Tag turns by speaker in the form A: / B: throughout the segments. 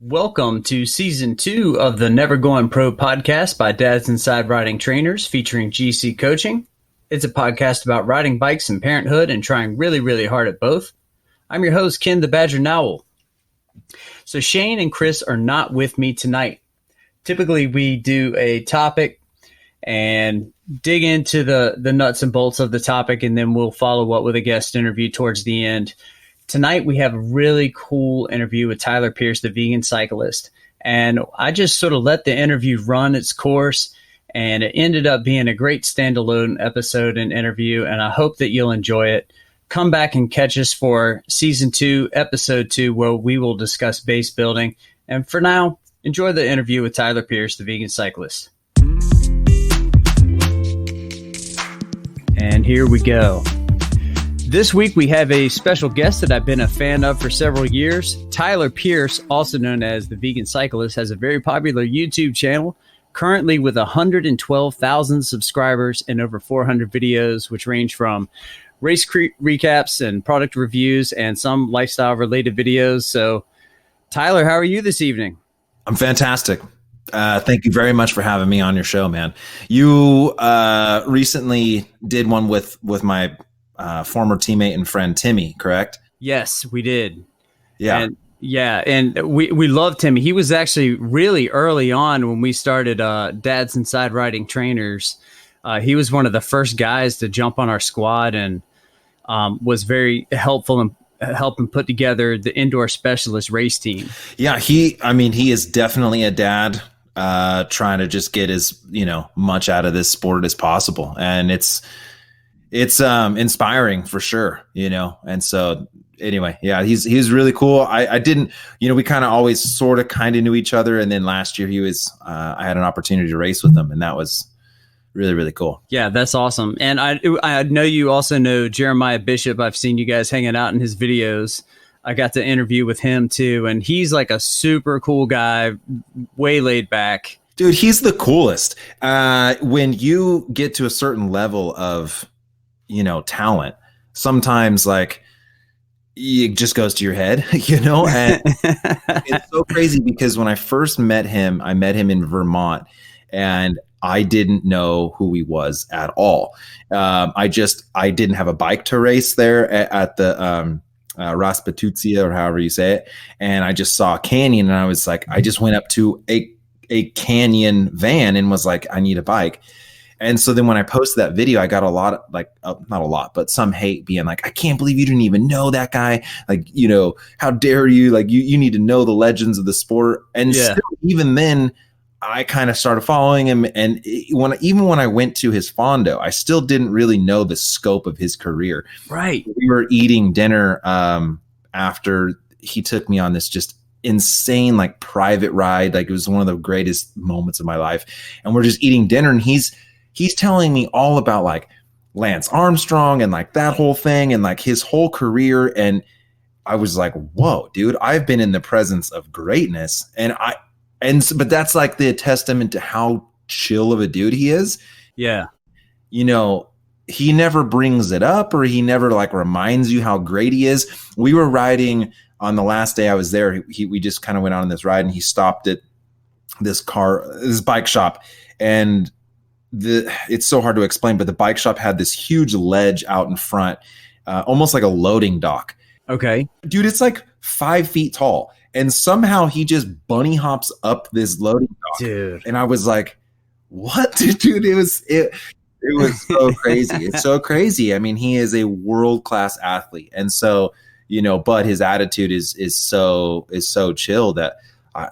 A: Welcome to Season 2 of the Never Going Pro podcast by Dads Inside Riding Trainers featuring GC Coaching. It's a podcast about riding bikes and parenthood and trying really, really hard at both. I'm your host, Ken the Badger Nowell. So Shane and Chris are not with me tonight. Typically, we do a topic and dig into the nuts and bolts of the topic, and then we'll follow up with a guest interview towards the end. Tonight, we have a really cool interview with Tyler Pearce, the Vegan Cyclist. And I just sort of let the interview run its course, and it ended up being a great standalone episode and interview, and I hope that you'll enjoy it. Come back and catch us for Season 2, Episode 2, where we will discuss base building. And for now, enjoy the interview with Tyler Pearce, the Vegan Cyclist. And here we go. This week, we have a special guest that I've been a fan of for several years. Tyler Pearce, also known as the Vegan Cyclist, has a very popular YouTube channel, currently with 112,000 subscribers and over 400 videos, which range from race recaps and product reviews and some lifestyle-related videos. So, Tyler, how are you this evening?
B: I'm fantastic. Thank you very much for having me on your show, man. You recently did one with my former teammate and friend Timmy, correct?
A: Yes, we did.
B: Yeah.
A: And we love Timmy. He was actually really early on when we started Dads Inside Riding Trainers. He was one of the first guys to jump on our squad and was very helpful in helping put together the indoor specialist race team.
B: Yeah, he is definitely a dad trying to just get as, much out of this sport as possible. And it's inspiring for sure, and so anyway, yeah, he's really cool. I didn't, we kind of always sort of knew each other. And then last year I had an opportunity to race with him, and that was really, really cool.
A: Yeah, that's awesome. And I know you also know Jeremiah Bishop. I've seen you guys hanging out in his videos. I got to interview with him too. And he's like a super cool guy, way laid back.
B: Dude, he's the coolest. When you get to a certain level of, talent, sometimes like it just goes to your head, and it's so crazy because when I first met him, I met him in Vermont and I didn't know who he was at all. I didn't have a bike to race there at the Rasputitsia or however you say it. And I just saw a canyon and I was like, I just went up to a canyon van and was like, I need a bike. And so then when I posted that video, I got a lot of not a lot, but some hate being like, I can't believe you didn't even know that guy. Like, how dare you? Like you need to know the legends of the sport. And still, even then I kind of started following him. And even when I went to his Fondo, I still didn't really know the scope of his career.
A: Right.
B: We were eating dinner after he took me on this just insane, like private ride. Like it was one of the greatest moments of my life. And we're just eating dinner and he's telling me all about like Lance Armstrong and like that whole thing and like his whole career. And I was like, whoa, dude, I've been in the presence of greatness. But that's like the testament to how chill of a dude he is.
A: Yeah.
B: He never brings it up or he never like reminds you how great he is. We were riding on the last day I was there. We just kind of went on this ride and he stopped at this bike shop, and it's so hard to explain, but the bike shop had this huge ledge out in front, almost like a loading dock.
A: Okay.
B: Dude, it's like 5 feet tall. And somehow he just bunny hops up this loading dock.
A: Dude.
B: And I was like, what? Dude, it was so crazy. It's so crazy. I mean, he is a world-class athlete. And so, but his attitude is so chill that,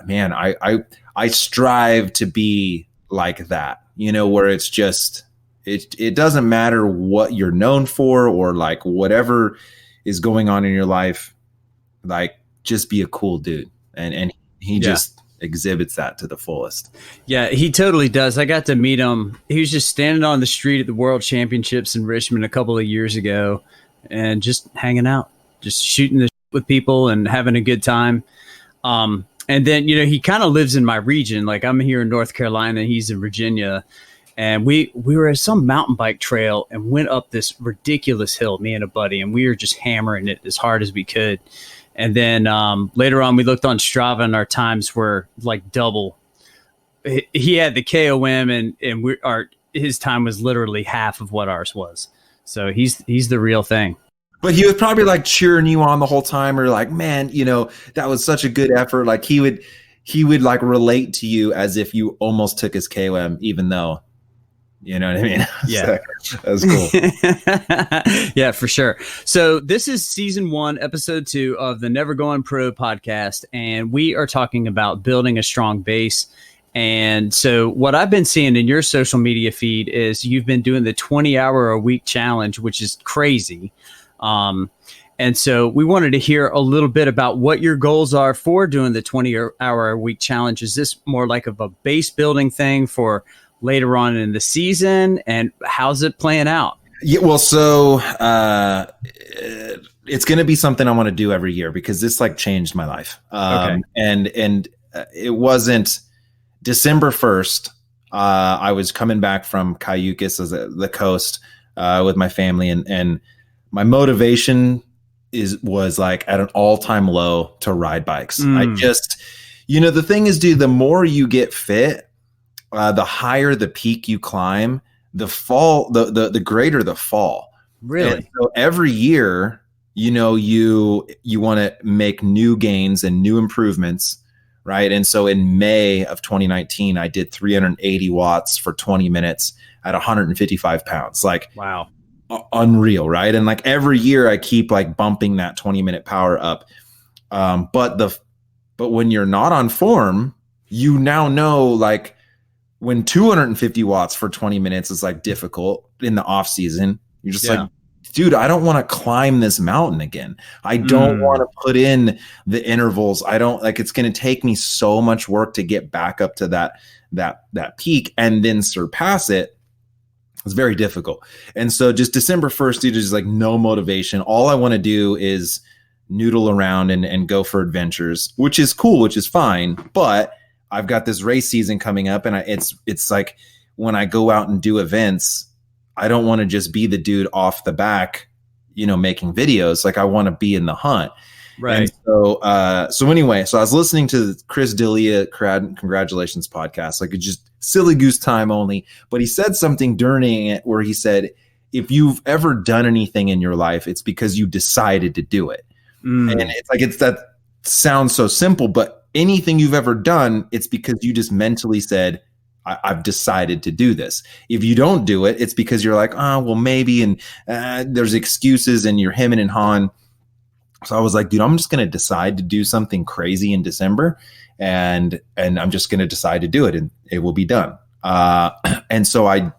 B: man, I strive to be like that. Where it's just, it doesn't matter what you're known for or like whatever is going on in your life, like just be a cool dude. And he just exhibits that to the fullest.
A: Yeah, he totally does. I got to meet him. He was just standing on the street at the World Championships in Richmond a couple of years ago and just hanging out, just shooting the shit with people and having a good time. And then, he kind of lives in my region. Like I'm here in North Carolina, he's in Virginia. And we were at some mountain bike trail and went up this ridiculous hill, me and a buddy, and we were just hammering it as hard as we could. And then later on, we looked on Strava, and our times were like double. He had the KOM, and his time was literally half of what ours was. So he's the real thing.
B: But he was probably like cheering you on the whole time, or like, man, that was such a good effort. Like he would like relate to you as if you almost took his KOM, even though, you know what I mean?
A: Yeah.
B: So, that was cool.
A: Yeah, for sure. So this is season 1, episode 2 of the Never Going Pro podcast. And we are talking about building a strong base. And so what I've been seeing in your social media feed is you've been doing the 20-hour-a-week challenge, which is crazy. And so we wanted to hear a little bit about what your goals are for doing the 20-hour-a-week challenge. Is this more like of a base building thing for later on in the season, and how's it playing out?
B: Yeah, well, so it's going to be something I want to do every year because this like changed my life.
A: Okay.
B: And it wasn't December 1st. I was coming back from Cayucas, as the coast, with my family, and my motivation was like at an all-time low to ride bikes. I just, the thing is, dude, the more you get fit, the higher the peak you climb, the greater the fall.
A: Really?
B: And so every year, you want to make new gains and new improvements, right? And so in May of 2019, I did 380 watts for 20 minutes at 155 pounds. Like,
A: wow.
B: Unreal, right? And like every year I keep like bumping that 20-minute power up. But when you're not on form, you now know, like, when 250 watts for 20 minutes is like difficult in the off season, you're just like, dude, I don't want to climb this mountain again. I don't want to put in the intervals. I don't like, it's going to take me so much work to get back up to that peak and then surpass it. It's very difficult. And so just December 1st, dude, is like no motivation. All I want to do is noodle around and go for adventures, which is cool, which is fine. But I've got this race season coming up, and it's like when I go out and do events, I don't want to just be the dude off the back, making videos. Like I want to be in the hunt.
A: Right.
B: And so anyway, so I was listening to Chris D'Elia Congratulations podcast, like just silly goose time only. But he said something during it where he said, if you've ever done anything in your life, it's because you decided to do it. And it's like, that sounds so simple, but anything you've ever done, it's because you just mentally said, I've decided to do this. If you don't do it, it's because you're like, oh, well, maybe. And there's excuses and you're hemming and hawing. So I was like, dude, I'm just going to decide to do something crazy in December, and I'm just going to decide to do it, and it will be done. And so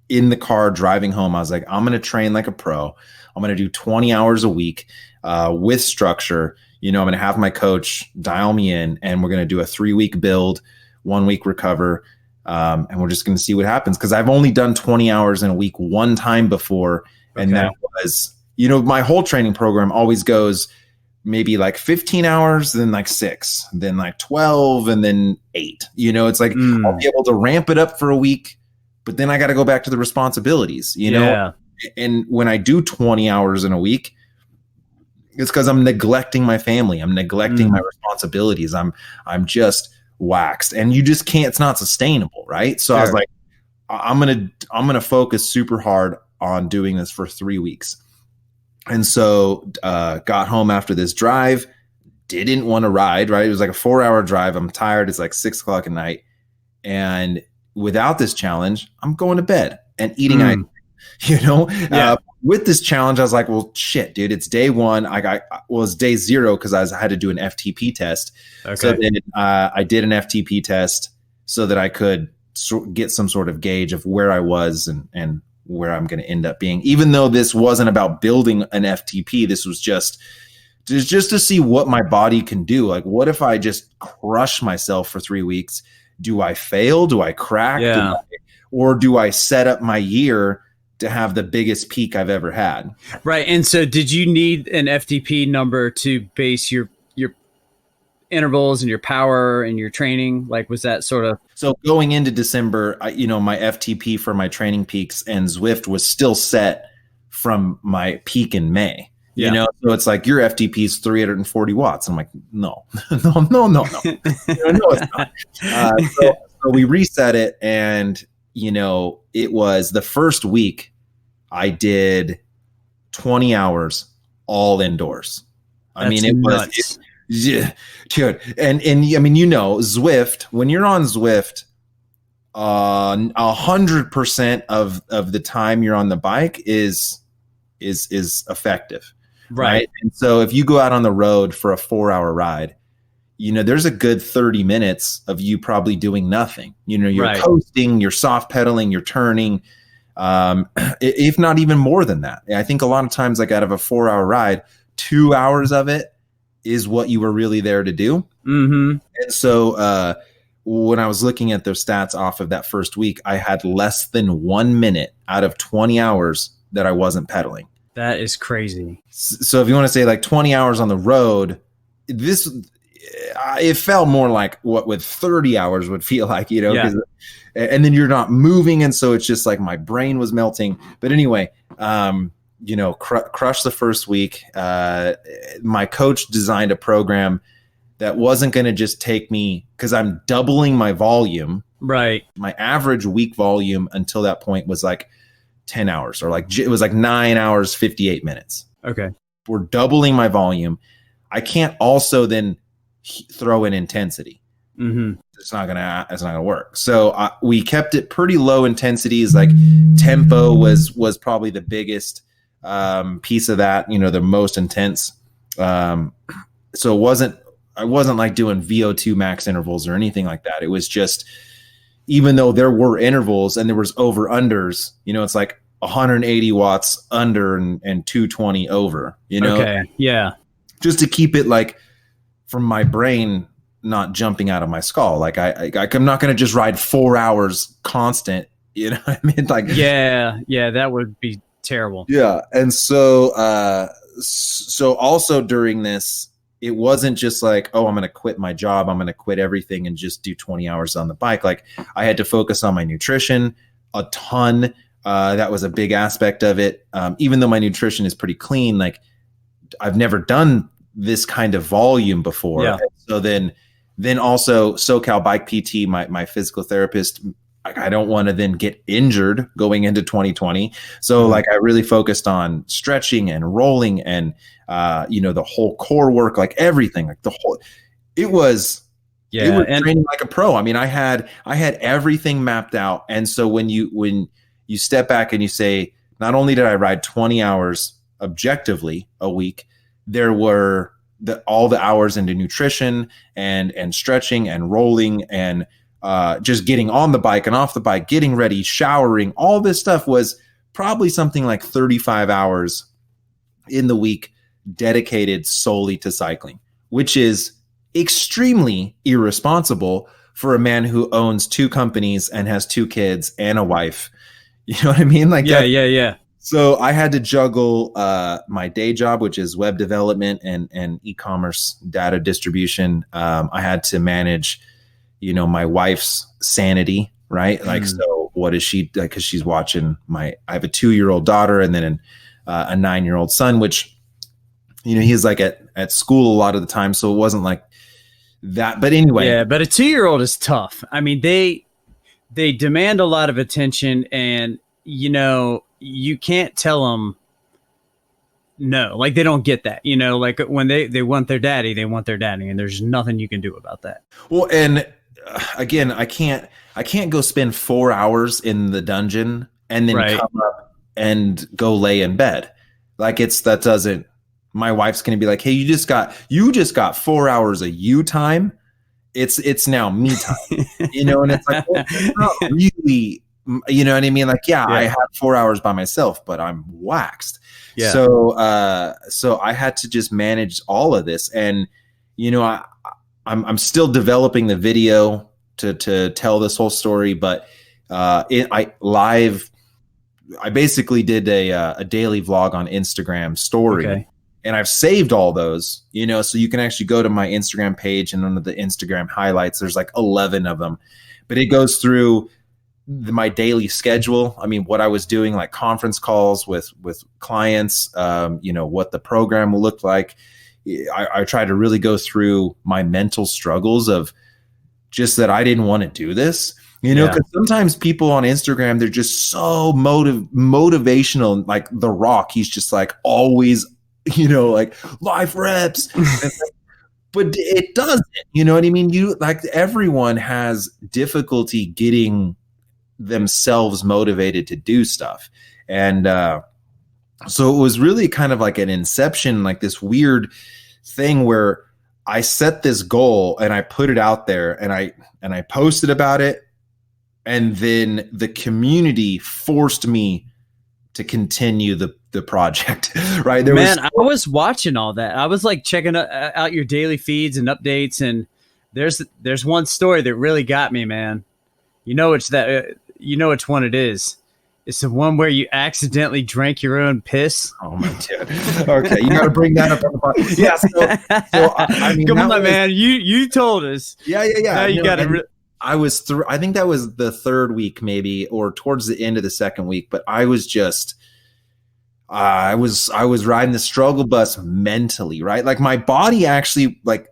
B: in the car driving home, I was like, I'm going to train like a pro. I'm going to do 20 hours a week with structure. I'm going to have my coach dial me in, and we're going to do a 3-week build, 1 week recover. And we're just going to see what happens. Cause I've only done 20 hours in a week one time before. And that was, my whole training program always goes maybe like 15 hours, then like 6, then like 12, and then 8, it's like, I'll be able to ramp it up for a week, but then I got to go back to the responsibilities, know? And when I do 20 hours in a week, it's because I'm neglecting my family. I'm neglecting my responsibilities. I'm just waxed, and you just can't. It's not sustainable, right? So I was like, I'm gonna focus super hard on doing this for 3 weeks. And so got home after this drive, didn't want to ride. Right, it was like a 4-hour drive. I'm tired. It's like 6 o'clock at night, and without this challenge, I'm going to bed and eating ice. With this challenge, I was like, well, shit, dude, it's day 1. It's day 0 because I had to do an FTP test. Okay. So then I did an FTP test so that I could get some sort of gauge of where I was and where I'm going to end up being. Even though this wasn't about building an FTP, this was just to see what my body can do. Like, what if I just crush myself for 3 weeks? Do I fail? Do I crack?
A: Yeah.
B: Or do I set up my year to have the biggest peak I've ever had?
A: Right. And so did you need an FTP number to base your intervals and your power and your training? Like, was that sort of...
B: So going into December, my FTP for my training peaks and Zwift was still set from my peak in May. You know, so it's like your FTP is 340 watts. I'm like, no, no, it's not. So we reset it, and you know, it was the first week I did 20 hours all indoors. I mean, it was, yeah, dude. And I mean, you know, Zwift, when you're on Zwift, 100% of the time you're on the bike is effective. Right. And so if you go out on the road for a 4-hour ride, you know, there's a good 30 minutes of you probably doing nothing. You know, you're coasting, you're soft pedaling, you're turning, if not even more than that. I think a lot of times, like out of a 4-hour ride, 2 hours of it is what you were really there to do. Mm-hmm. And so when I was looking at those stats off of that first week, I had less than 1 minute out of 20 hours that I wasn't pedaling.
A: That is crazy.
B: So if you want to say like 20 hours on the road, it felt more like what with 30 hours would feel like, you know, and then you're not moving. And so it's just like my brain was melting. But anyway, you know, crushed the first week. My coach designed a program that wasn't going to just take me, because I'm doubling my volume. Right. My average week volume until that point was like 10 hours, or like it was like 9 hours, 58 minutes. Okay. We're doubling my volume. I can't also then throw in intensity. Mm-hmm. It's not gonna work. So we kept it pretty low intensities. Like tempo was probably the biggest piece of that, you know, the most intense. So I wasn't like doing VO2 max intervals or anything like that. It was just, even though there were intervals and there was over unders, you know, it's like 180 watts under and 220 over, you know? Okay. Yeah. Just to keep it like from my brain not jumping out of my skull. Like I'm not going to just ride 4 hours constant, you know what I mean? Like, yeah, that would be terrible. Yeah. And so also during this, it wasn't just like, oh, I'm going to quit my job, I'm going to quit everything and just do 20 hours on the bike. Like I had to focus on my nutrition a ton. That was a big aspect of it. Even though my nutrition is pretty clean, like I've never done this kind of volume before. Yeah. So then also SoCal Bike PT, my physical therapist, I don't want to then get injured going into 2020. So like I really focused on stretching and rolling and, you know, the whole core work, like everything, like it was training like a pro. I mean, I had everything mapped out. And so when you step back and you say, not only did I ride 20 hours objectively a week, there were all the hours into nutrition and stretching and rolling and just getting on the bike and off the bike, getting ready, showering. All this stuff was probably something like 35 hours in the week dedicated solely to cycling, which is extremely irresponsible for a man who owns 2 companies and has 2 kids and a wife. You know what I mean? Like, yeah. So I had to juggle my day job, which is web development and e-commerce data distribution. I had to manage, you know, my wife's sanity, right? Like, so what is she, like, cause she's watching I have a 2-year-old daughter and then a 9-year-old son, which, you know, he's like at school a lot of the time. So it wasn't like that, but anyway. Yeah. But a 2-year-old is tough. I mean, they demand a lot of attention and, you know, you can't tell them no, like they don't get that, you know, like when they want their daddy, they want their daddy and there's nothing you can do about that. Well, and again, I can't go spend 4 hours in the dungeon and then come up and go lay in bed. Like my wife's going to be like, hey, you just got 4 hours of you time. It's now me time, you know? And it's like, well, it's not really, you know what I mean? Like, I had 4 hours by myself, but I'm waxed. Yeah. So I had to just manage all of this. And, you know, I'm still developing the video to tell this whole story, but I basically did a daily vlog on Instagram story. Okay. And I've saved all those, you know, so you can actually go to my Instagram page and under the Instagram highlights, there's like 11 of them, but it goes through my daily schedule. I mean, what I was doing, like conference calls with clients, what the program will look like. I try to really go through my mental struggles of just that I didn't want to do this, because sometimes people on Instagram, they're just so motivational. Like The Rock, he's just like always, like life reps. But it doesn't, you know what I mean? Everyone has difficulty getting themselves motivated to do stuff. And so it was really kind of like an inception, like this weird thing where I set this goal and I put it out there and I posted about it. And then the community forced me to continue the project, right?
A: I was watching all that. I was like checking out your daily feeds and updates, and there's one story that really got me, man. You know which one it is. It's the one where you accidentally drank your own piss.
B: Oh my God! Okay, you got to bring that up on the podcast. Yeah, so I mean,
A: come on, man. You told us.
B: Yeah.
A: Now you got to.
B: I was through. I think that was the third week, maybe, or towards the end of the second week. But I was just. I was riding the struggle bus mentally, right? Like my body actually, like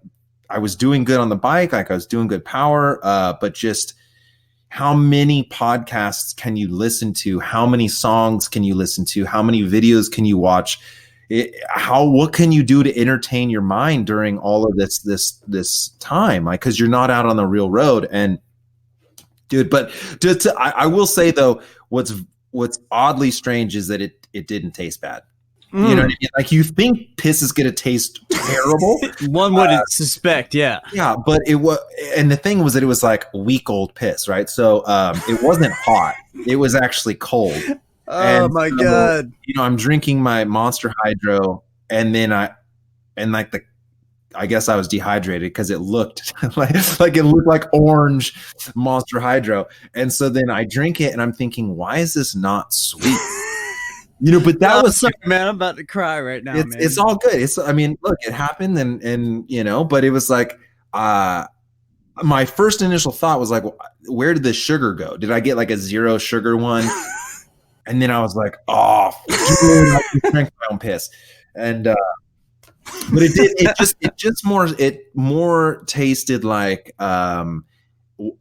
B: I was doing good on the bike, like I was doing good power, but just how many podcasts can you listen to? How many songs can you listen to? How many videos can you watch? What can you do to entertain your mind during all of this time? Like, cause you're not out on the real road. And dude, but I will say though, what's oddly strange is that it didn't taste bad. You know what I mean? Like you think piss is going to taste terrible.
A: One would suspect. Yeah.
B: Yeah. But it was, and the thing was that it was like week old piss, right? So it wasn't hot. It was actually cold.
A: Oh my God.
B: I'm drinking my Monster Hydro and then I guess I was dehydrated because it looked like it looked like orange Monster Hydro. And so then I drink it and I'm thinking, why is this not sweet? But that was
A: sorry, man. I'm about to cry right now, man.
B: It's all good. Look, it happened and but it was like, my first initial thought was like, where did the sugar go? Did I get like a 0 sugar one? And then I was like, oh, dude, I drank my own piss. And, but it more tasted like,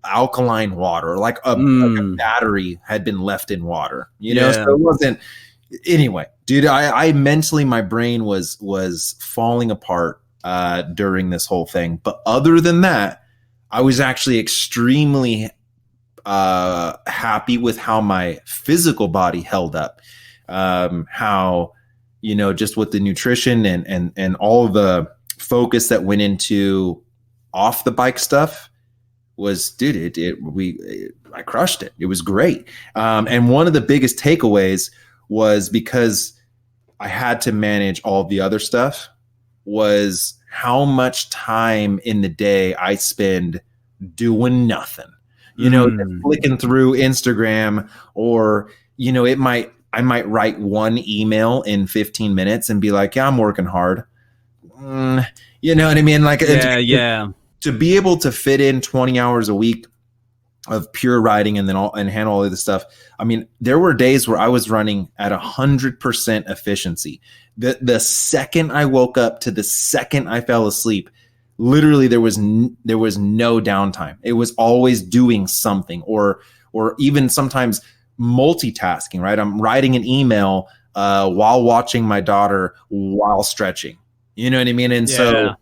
B: alkaline water, like a battery had been left in water, so it wasn't. Anyway, dude, I mentally, my brain was falling apart during this whole thing. But other than that, I was actually extremely happy with how my physical body held up. How, just with the nutrition and all the focus that went into off the bike stuff was, dude, I crushed it. It was great. And one of the biggest takeaways was, because I had to manage all the other stuff, was how much time in the day I spend doing nothing, flicking through Instagram, or, I might write one email in 15 minutes and be like, yeah, I'm working hard. You know what I mean? Like, to be able to fit in 20 hours a week of pure riding and handle all of this stuff. I mean, there were days where I was running at 100% efficiency. The second I woke up to the second I fell asleep, literally there was no downtime. It was always doing something, or even sometimes multitasking, right? I'm writing an email while watching my daughter while stretching. You know what I mean? And so,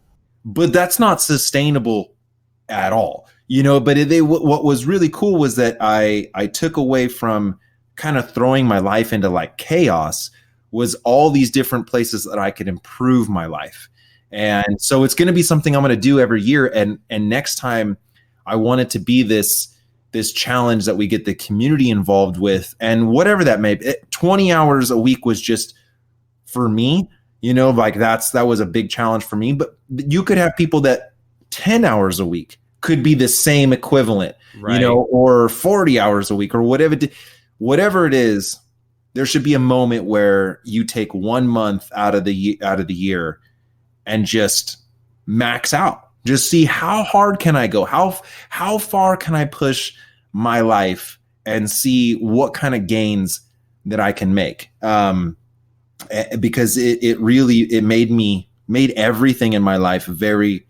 B: but that's not sustainable at all. But what was really cool was that I took away from kind of throwing my life into like chaos, was all these different places that I could improve my life. And so it's going to be something I'm going to do every year. And next time I want it to be this challenge that we get the community involved with, and whatever that may be. 20 hours a week was just for me, like that was a big challenge for me. But you could have people that 10 hours a week could be the same equivalent,
A: right,
B: or 40 hours a week, or whatever it is. There should be a moment where you take 1 month out of the year and just max out. Just see how hard can I go? How far can I push my life and see what kind of gains that I can make. Because it really made everything in my life very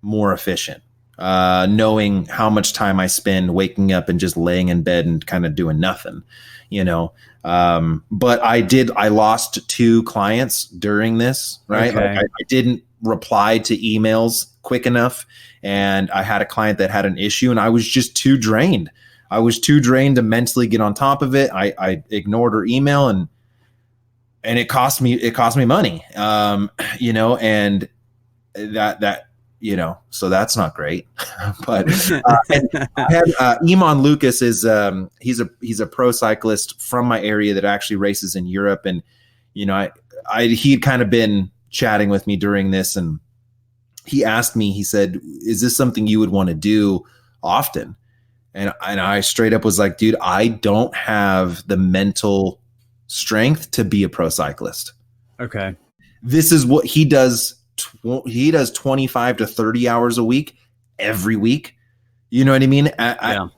B: more efficient. Knowing how much time I spend waking up and just laying in bed and kind of doing nothing, but I lost 2 clients during this, right?
A: Okay.
B: Like I didn't reply to emails quick enough. And I had a client that had an issue and I was just too drained. I was too drained to mentally get on top of it. I ignored her email and it cost me money. And that, so that's not great. But and I had Iman Lucas is he's a pro cyclist from my area that actually races in Europe, and he'd kind of been chatting with me during this, and he asked me, he said, "Is this something you would want to do often?" And I straight up was like, "Dude, I don't have the mental strength to be a pro cyclist." Okay. This is what he does. He does 25 to 30 hours a week every week. You know what I mean? I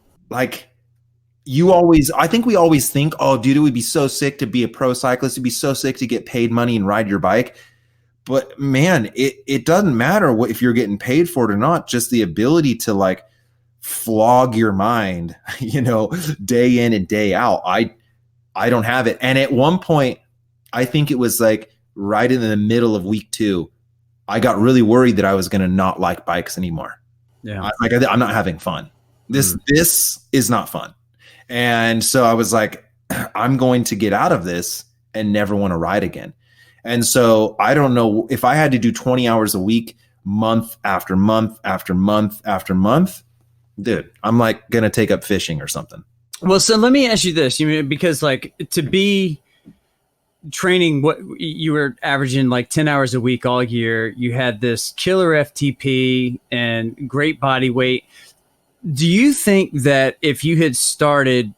B: think we always think, oh, dude, it would be so sick to be a pro cyclist. It'd be so sick to get paid money and ride your bike. But man, it doesn't matter if you're getting paid for it or not. Just the ability to like flog your mind, day in and day out. I don't have it. And at one point, I think it was like right in the middle of week 2, I got really worried that I was going to not like bikes anymore. Yeah. I'm not having fun. This is not fun. And so I was like, I'm going to get out of this and never want to ride again. And so I don't know if I had to do 20 hours a week, month after month after month after month, dude, I'm like going to take up fishing or something.
A: Well, so let me ask you this, because like to be training, what you were averaging like 10 hours a week all year, you had this killer FTP and great body weight. Do you think that if you had started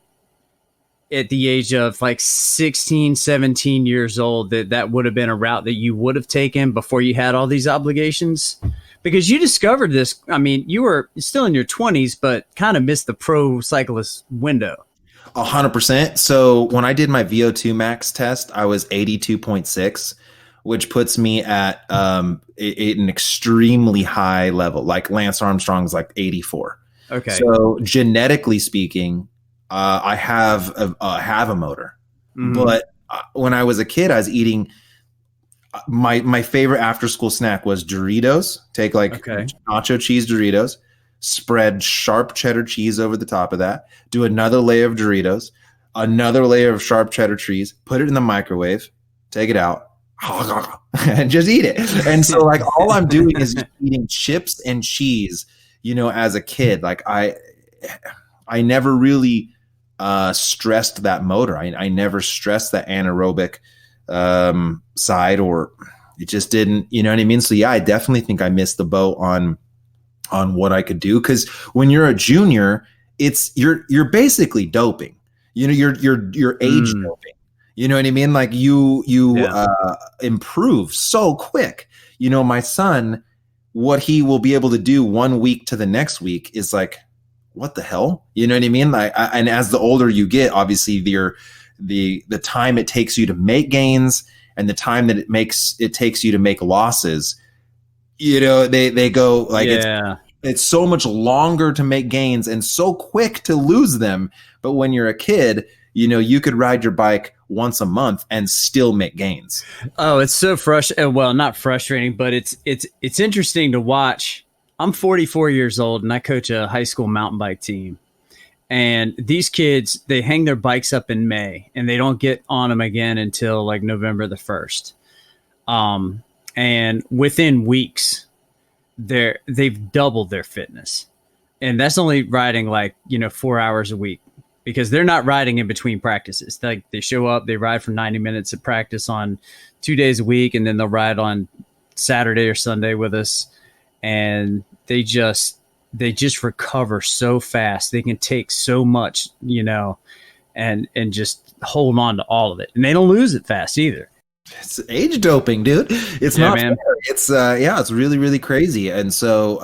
A: at the age of like 16, 17 years old, that would have been a route that you would have taken before you had all these obligations? Because you discovered this, you were still in your 20s, but kind of missed the pro cyclist window.
B: 100%. So when I did my VO2 max test, I was 82.6, which puts me at an extremely high level. Like Lance Armstrong's like 84. Okay. So genetically speaking, I have a motor. Mm-hmm. But when I was a kid, I was eating my favorite after school snack was Doritos. Take nacho cheese Doritos, spread sharp cheddar cheese over the top of that, do another layer of Doritos, another layer of sharp cheddar cheese, put it in the microwave, take it out, and just eat it. And so like all I'm doing is just eating chips and cheese, as a kid. Like I never really stressed that motor. I never stressed that anaerobic side, or it just didn't, you know what I mean? So yeah, I definitely think I missed the boat on what I could do. Cause when you're a junior, you're basically doping, you're age doping, you know what I mean? Like you improve so quick. My son, what he will be able to do 1 week to the next week is like, what the hell? You know what I mean? Like, and as the older you get, obviously the time it takes you to make gains and the time that it takes you to make losses, they go like, it's so much longer to make gains and so quick to lose them. But when you're a kid, you could ride your bike once a month and still make gains. Oh, it's so frustrating. Well, not frustrating, but it's interesting to watch. I'm 44 years old and I coach a high school mountain bike team. And these kids, they hang their bikes up in May and they don't get on them again until like November the 1st. And within weeks, they've doubled their fitness. And that's only riding like, 4 hours a week, because they're not riding in between practices. Like they show up, they ride for 90 minutes of practice on 2 days a week, and then they'll ride on Saturday or Sunday with us. And they just recover so fast. They can take so much, and just hold on to all of it. And they don't lose it fast either. It's age doping, dude. It's not, man. Fair. It's it's really, really crazy. And so,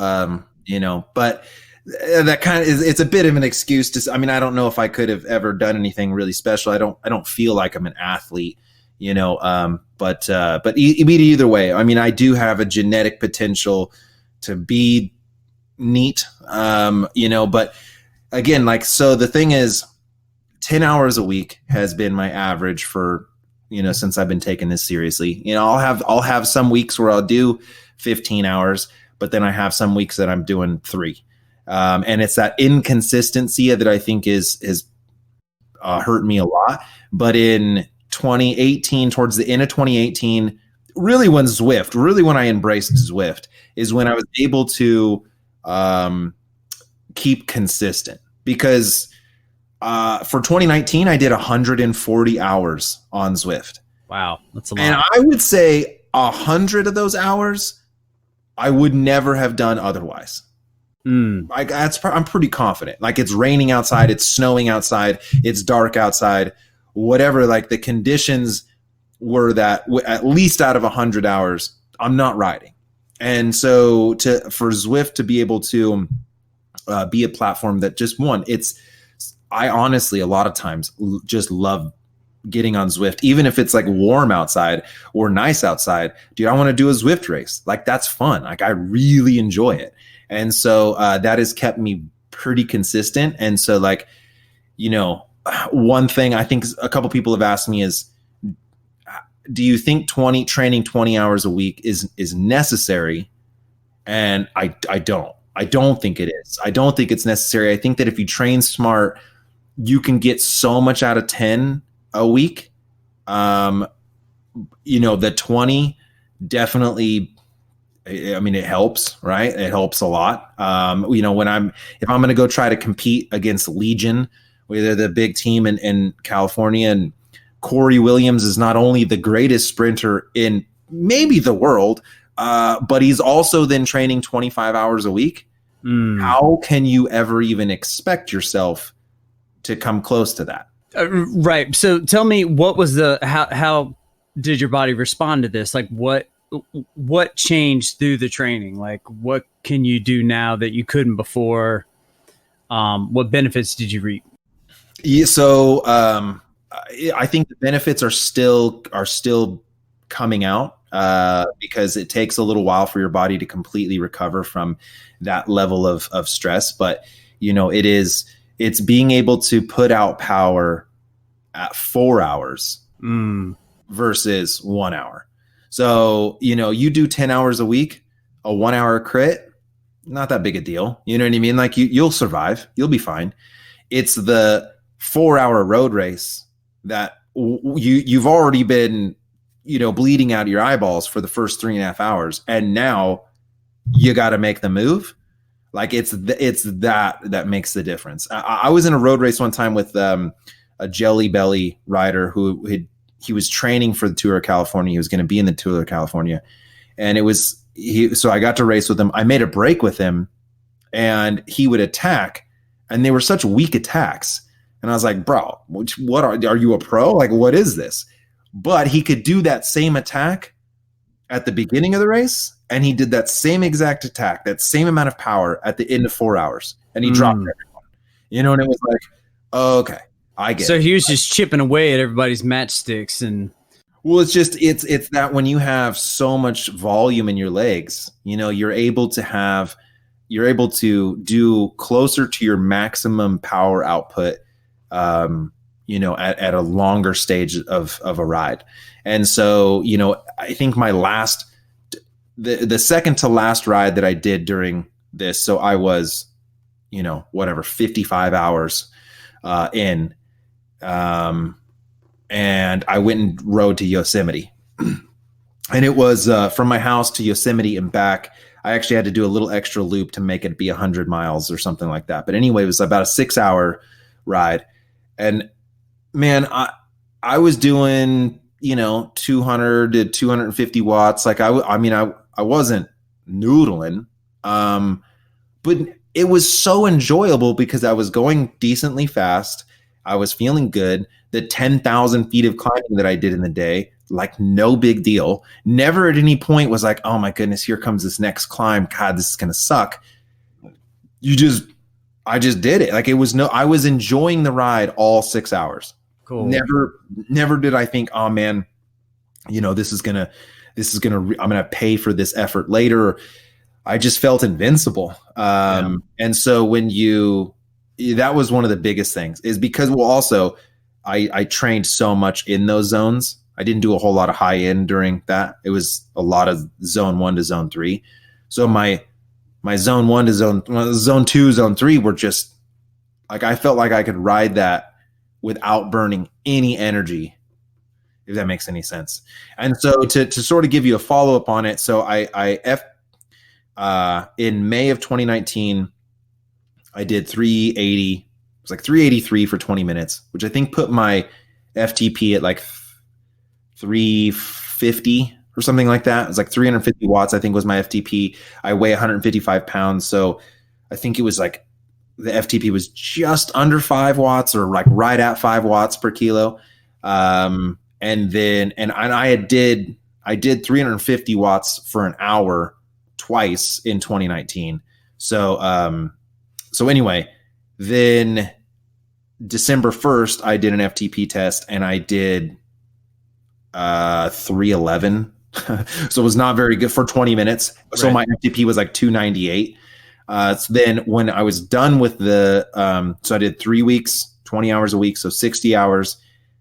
B: but that kind of is, it's a bit of an excuse to, I mean, I don't know if I could have ever done anything really special. I don't feel like I'm an athlete, but either way, I mean, I do have a genetic potential to be neat, but again, like, so the thing is 10 hours a week has been my average for, since I've been taking this seriously. I'll have some weeks where I'll do 15 hours, but then I have some weeks that I'm doing 3. And it's that inconsistency that I think has hurt me a lot. But in 2018, towards the end of 2018, really when I embraced Zwift is when I was able to keep consistent, because for 2019, I did 140 hours on Zwift.
A: Wow, that's a lot.
B: And I would say 100 of those hours I would never have done otherwise. I'm pretty confident. Like, it's raining outside, it's snowing outside, it's dark outside, whatever. Like, the conditions were that at least out of 100 hours, I'm not riding. And so for Zwift to be able to be a platform that just I honestly, a lot of times just love getting on Zwift, even if it's like warm outside or nice outside. Dude, I want to do a Zwift race. Like, that's fun. Like, I really enjoy it. And so that has kept me pretty consistent. And so, like, one thing I think a couple people have asked me is, do you think training 20 hours a week is necessary? And I don't think it is. I don't think it's necessary. I think that if you train smart, you can get so much out of 10 a week. The 20 definitely, I mean, it helps, right? It helps a lot. If I'm going to go try to compete against Legion, where they're the big team in California, and Corey Williams is not only the greatest sprinter in maybe the world, but he's also then training 25 hours a week. How can you ever even expect yourself to come close to that?
A: Right. So tell me, what was how did your body respond to this? Like, what changed through the training? Like, what can you do now that you couldn't before? What benefits did you reap?
B: Yeah, so I think the benefits are still coming out because it takes a little while for your body to completely recover from that level of stress. But it's being able to put out power at 4 hours versus 1 hour. So, you do 10 hours a week, a 1 hour crit, not that big a deal. You know what I mean? Like, you'll survive, you'll be fine. It's the 4 hour road race that you've already been, bleeding out your eyeballs for the first 3.5 hours. And now you got to make the move. Like, it's that makes the difference. I was in a road race one time with a Jelly Belly rider he was training for the Tour of California. He was going to be in the Tour of California. And so I got to race with him. I made a break with him, and he would attack, and they were such weak attacks. And I was like, bro, what are you a pro? Like, what is this? But he could do that same attack at the beginning of the race, and he did that same exact attack, that same amount of power at the end of 4 hours, and he dropped everyone. And it was like, okay, I get it.
A: So he was just chipping away at everybody's matchsticks. And
B: well, it's that when you have so much volume in your legs, you're able to do closer to your maximum power output, at a longer stage of a ride. And so, I think my the second to last ride that I did during this, so I was, 55 hours in, and I went and rode to Yosemite. And it was from my house to Yosemite and back. I actually had to do a little extra loop to make it be 100 miles or something like that. But anyway, it was about a 6-hour ride. And man, I was doing, 200 to 250 watts. Like, I wasn't noodling. But it was so enjoyable because I was going decently fast. I was feeling good. The 10,000 feet of climbing that I did in the day, like, no big deal. Never at any point was like, oh my goodness, here comes this next climb. God, this is going to suck. You just I just did it. Like I was enjoying the ride all 6 hours.
A: Cool.
B: Never did I think, oh man, I'm going to pay for this effort later. I just felt invincible. And so that was one of the biggest things, is because, well, also I trained so much in those zones. I didn't do a whole lot of high end during that. It was a lot of zone 1 to zone 3. So my zone 1 to zone 2, zone 3 were just like, I felt like I could ride that without burning any energy, if that makes any sense. And so to sort of give you a follow up on it. So in May of 2019, I did 380. It was like 383 for 20 minutes, which I think put my FTP at like 350 or something like that. It was like 350 watts, I think, was my FTP. I weigh 155 pounds. So I think it was like the FTP was just under 5 watts, or like right at 5 watts per kilo. And I did 350 watts for an hour twice in 2019. So anyway, then December 1st, I did an FTP test and I did 311. So it was not very good for 20 minutes. So my FTP was like 298. So then when I was done with so I did 3 weeks, 20 hours a week, so 60 hours.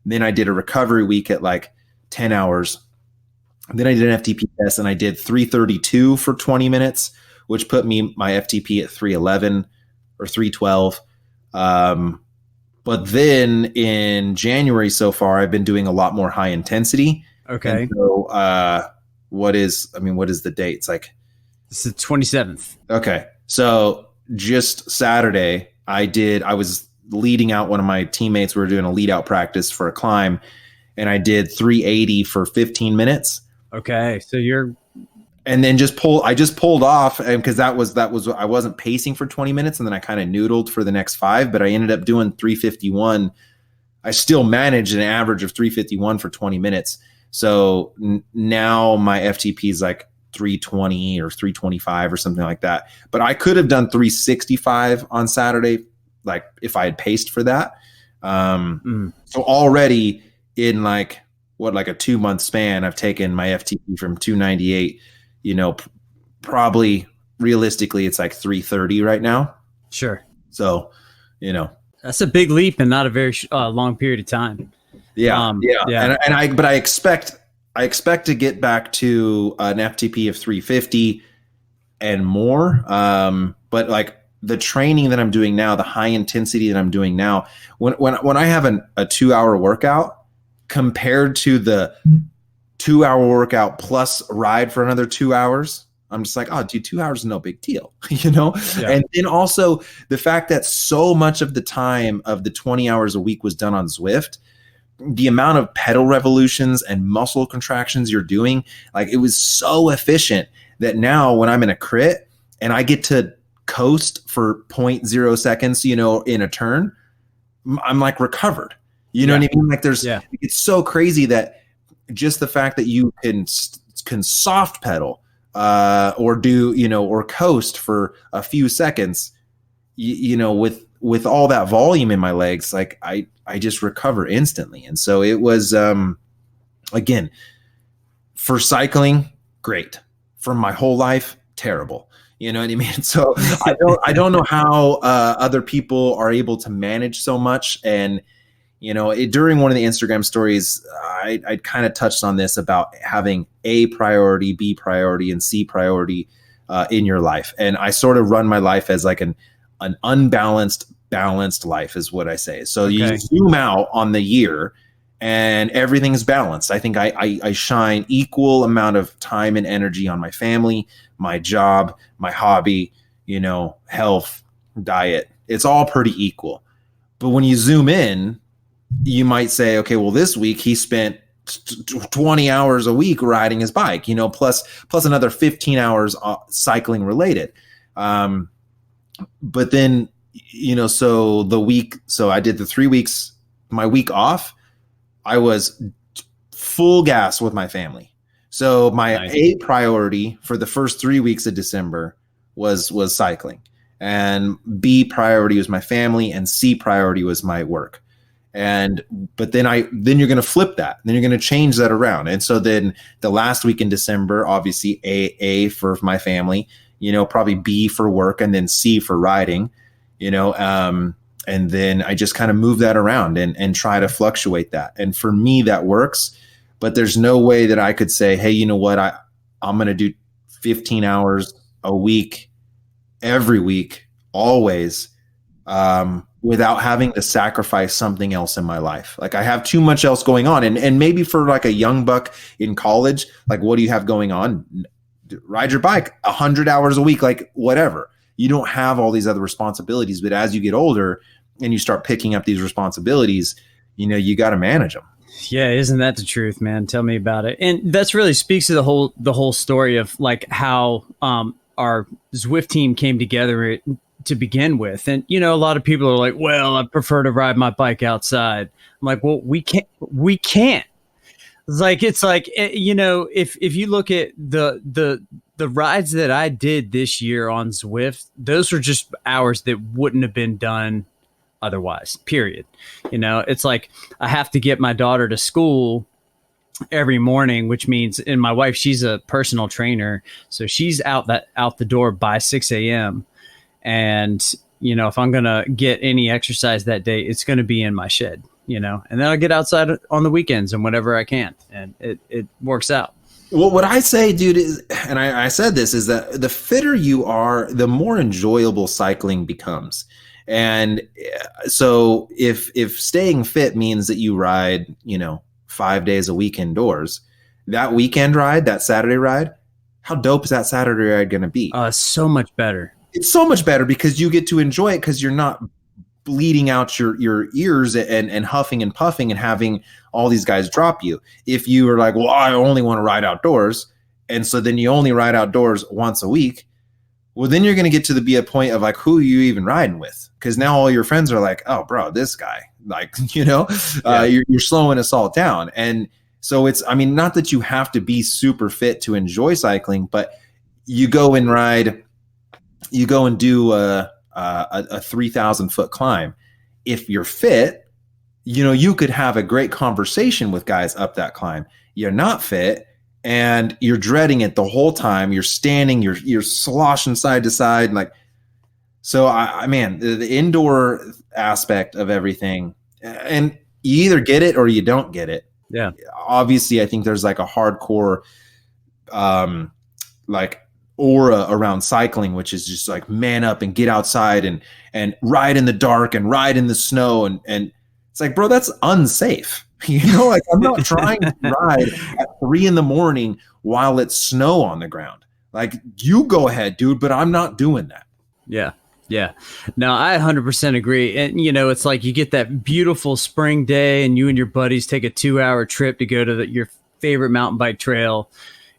B: Then I did a recovery week at like 10 hours. And then I did an FTP test and I did 332 for 20 minutes, which put my FTP at 311 or 312. But then in January so far, I've been doing a lot more high intensity.
A: Okay.
B: And so what is the date? It's like,
A: it's the 27th.
B: Okay. So just Saturday, I was leading out one of my teammates. We were doing a lead out practice for a climb, and I did 380 for 15 minutes.
A: Okay. So
B: and then I just pulled off, and because that was I wasn't pacing for 20 minutes, and then I kind of noodled for the next 5, but I ended up doing 351. I still managed an average of 351 for 20 minutes. So now my FTP is like 320 or 325 or something like that. But I could have done 365 on Saturday, like if I had paced for that. So already in like a 2-month span, I've taken my FTP from 298, probably realistically it's like 330 right now.
A: Sure.
B: So,
A: that's a big leap in not a very long period of time.
B: Yeah. But I expect to get back to an FTP of 350 and more. But like the training that I'm doing now, the high intensity that I'm doing now, when I have a 2-hour workout compared to the 2-hour workout plus ride for another 2 hours, I'm just like, oh, dude, 2 hours is no big deal, Yeah. And then also the fact that so much of the time of the 20 hours a week was done on Zwift, the amount of pedal revolutions and muscle contractions you're doing, like it was so efficient that now when I'm in a crit and I get to coast for 0.0 seconds, in a turn, I'm like recovered. You know what I mean? Like it's so crazy that just the fact that you can soft pedal or do, or coast for a few seconds, with all that volume in my legs, like I just recover instantly. And so it was, again, for cycling, great. For my whole life, terrible. You know what I mean? So I don't know how other people are able to manage so much. And, during one of the Instagram stories, I kind of touched on this about having A priority, B priority, and C priority in your life. And I sort of run my life as like an unbalanced, balanced life is what I say. So you zoom out on the year and everything's balanced. I think I shine equal amount of time and energy on my family, my job, my hobby, health, diet. It's all pretty equal. But when you zoom in, you might say, okay, well, this week he spent 20 hours a week riding his bike, plus another 15 hours cycling related. But then, so I did the 3 weeks, my week off, I was full gas with my family. So my A priority for the first 3 weeks of December was cycling. and B priority was my family, and C priority was my work. But then you're going to flip that. Then you're going to change that around. And so then the last week in December, obviously A for my family, probably B for work, and then C for riding, and then I just kind of move that around and try to fluctuate that. And for me, that works, but there's no way that I could say, hey, you know what? I'm going to do 15 hours a week, every week, always, without having to sacrifice something else in my life. Like I have too much else going on. And maybe for like a young buck in college, like what do you have going on? Ride your bike 100 hours a week, like whatever. You don't have all these other responsibilities, but as you get older and you start picking up these responsibilities, you got to manage them.
A: Yeah, isn't that the truth, man? Tell me about it. And that's really speaks to the whole story of like how our Zwift team came together to begin with. And, a lot of people are like, well, I prefer to ride my bike outside. I'm like, well, we can't. It's like, if you look at the rides that I did this year on Zwift, those were just hours that wouldn't have been done otherwise, period. It's like I have to get my daughter to school every morning, which means, and my wife, she's a personal trainer, so she's out the door by 6 a.m. And, if I'm going to get any exercise that day, it's going to be in my shed, and then I'll get outside on the weekends and whenever I can. And it works out.
B: Well, what I say, dude, is, and I said this, is that the fitter you are, the more enjoyable cycling becomes. And so if staying fit means that you ride, 5 days a week indoors, that weekend ride, that Saturday ride, how dope is that Saturday ride going to be?
A: So much better.
B: It's so much better because you get to enjoy it because you're not bleeding out your ears and huffing and puffing and having all these guys drop you. If you are like, well, I only want to ride outdoors, and so then you only ride outdoors once a week, well, then you're going to get to be a point of like, who are you even riding with? Because now all your friends are like, oh, bro, this guy, like, you're slowing us all down. And so it's, not that you have to be super fit to enjoy cycling, but you go and do a 3,000 foot climb. If you're fit, you could have a great conversation with guys up that climb. You're not fit and you're dreading it the whole time. You're standing, you're sloshing side to side. Like, so the indoor aspect of everything, and you either get it or you don't get it.
A: Yeah.
B: Obviously I think there's like a hardcore, like aura around cycling, which is just like man up and get outside and ride in the dark and ride in the snow. And it's like, bro, that's unsafe. Like I'm not trying to ride at 3 a.m. while it's snow on the ground. Like you go ahead, dude, but I'm not doing that.
A: Yeah. Yeah. No, I 100% agree. And, it's like you get that beautiful spring day and you and your buddies take a 2-hour trip to go to your favorite mountain bike trail.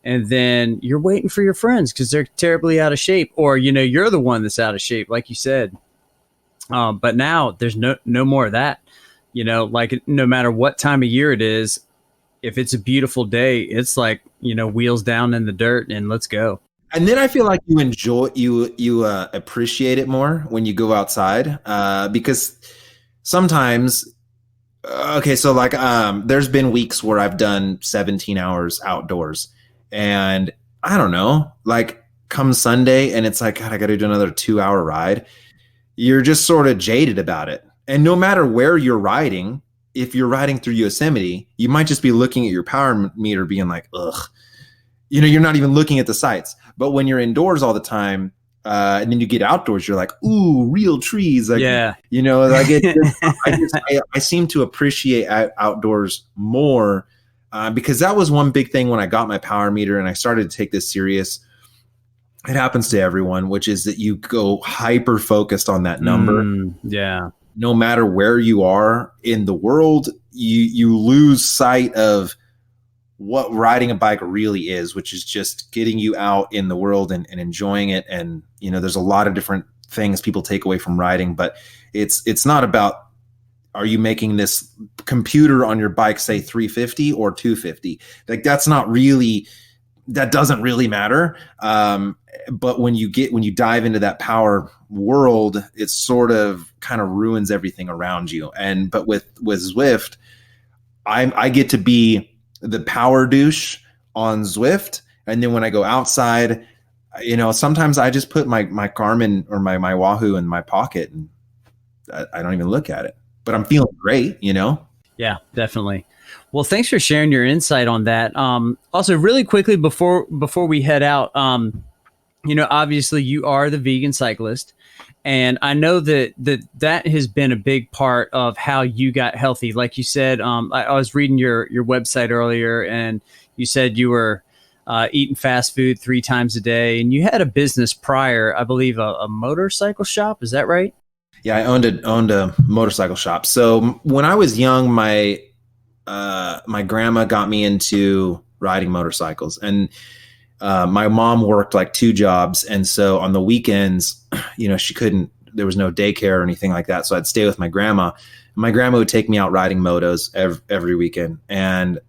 A: And then you're waiting for your friends because they're terribly out of shape, or, you're the one that's out of shape, like you said. But now there's no more of that, like no matter what time of year it is, if it's a beautiful day, it's like, wheels down in the dirt and let's go.
B: And then I feel like you enjoy, you appreciate it more when you go outside, because sometimes, so like there's been weeks where I've done 17 hours outdoors. And I don't know, like come Sunday and it's like, God, I got to do another 2-hour ride. You're just sort of jaded about it. And no matter where you're riding, if you're riding through Yosemite, you might just be looking at your power meter being like, ugh, you're not even looking at the sights. But when you're indoors all the time, and then you get outdoors, you're like, ooh, real trees. Like,
A: yeah.
B: I seem to appreciate outdoors more. Because that was one big thing when I got my power meter and I started to take this serious. It happens to everyone, which is that you go hyper focused on that number.
A: Yeah.
B: No matter where you are in the world, you lose sight of what riding a bike really is, which is just getting you out in the world and enjoying it. And, there's a lot of different things people take away from riding, but it's not about, are you making this computer on your bike say 350 or 250? Like that's not really that doesn't really matter. But when you dive into that power world, it sort of kind of ruins everything around you. But with Zwift, I get to be the power douche on Zwift. And then when I go outside, sometimes I just put my Garmin or my Wahoo in my pocket and I don't even look at it, but I'm feeling great,
A: Yeah, definitely. Well, thanks for sharing your insight on that. Also, really quickly before we head out, obviously you are the Vegan Cyclist, and I know that has been a big part of how you got healthy. Like you said, I was reading your website earlier, and you said you were eating fast food 3 times a day, and you had a business prior, I believe, a motorcycle shop. Is that right?
B: Yeah, I owned a motorcycle shop. So when I was young, my grandma got me into riding motorcycles, and my mom worked like 2 jobs. And so on the weekends, there was no daycare or anything like that. So I'd stay with my grandma. My grandma would take me out riding motos every weekend. And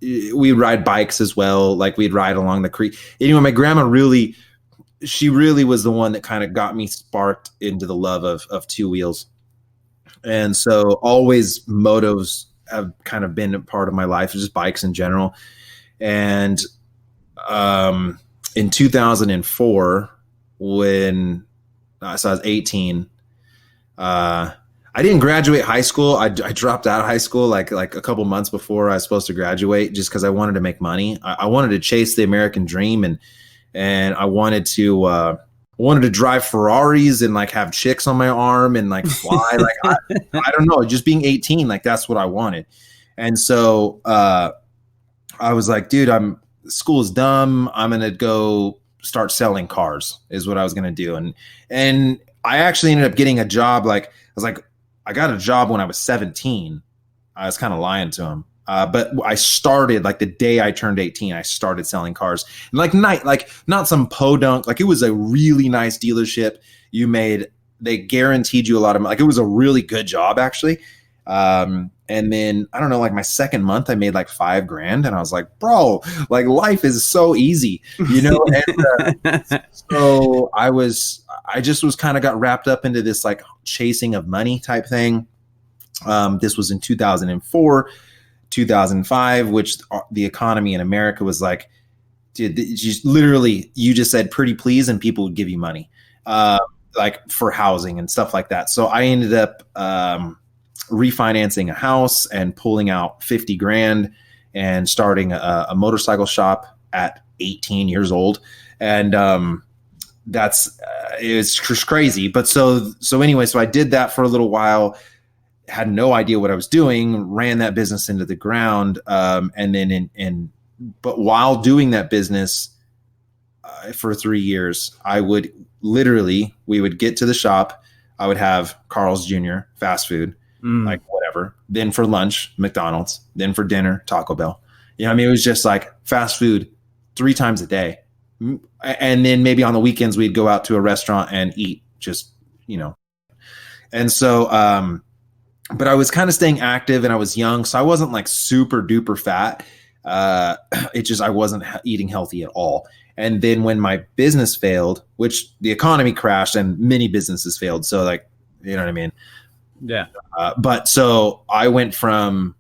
B: we'd ride bikes as well. Like we'd ride along the creek. Anyway, my grandma she really was the one that kind of got me sparked into the love of 2 wheels. And so always motos have kind of been a part of my life, just bikes in general. And in 2004, when I was 18, I didn't graduate high school. I dropped out of high school like a couple months before I was supposed to graduate, just because I wanted to make money. I wanted to chase the American dream, and I wanted to drive Ferraris and like have chicks on my arm and like fly. Like I don't know, just being 18, like that's what I wanted. And so I was like, dude, school is dumb. I'm gonna go start selling cars is what I was gonna do. And I actually ended up getting a job. I got a job when I was 17. I was kind of lying to him. But I started like the day I turned 18, I started selling cars. And not some podunk, like it was a really nice dealership. They guaranteed you a lot of money. Like it was a really good job actually. And then I don't know, like my second month I made like $5,000 and I was like, bro, like life is so easy, And so I just was kind of got wrapped up into this like chasing of money type thing. This was in 2004, 2005, which the economy in America was like, dude, you just said pretty please and people would give you money, like for housing and stuff like that. So I ended up refinancing a house and pulling out $50,000 and starting a motorcycle shop at 18 years old. And it's just crazy. But so anyway, so I did that for a little while, had no idea what I was doing, ran that business into the ground. And then but while doing that business for 3 years, we would get to the shop. I would have Carl's Jr. fast food, like whatever. Then for lunch, McDonald's. Then for dinner, Taco Bell. It was just like fast food 3 times a day. And then maybe on the weekends, we'd go out to a restaurant and eat And so, but I was kind of staying active and I was young. So I wasn't like super duper fat. I wasn't eating healthy at all. And then when my business failed, which the economy crashed and many businesses failed. So like, you know what I mean?
A: Yeah.
B: But so I went from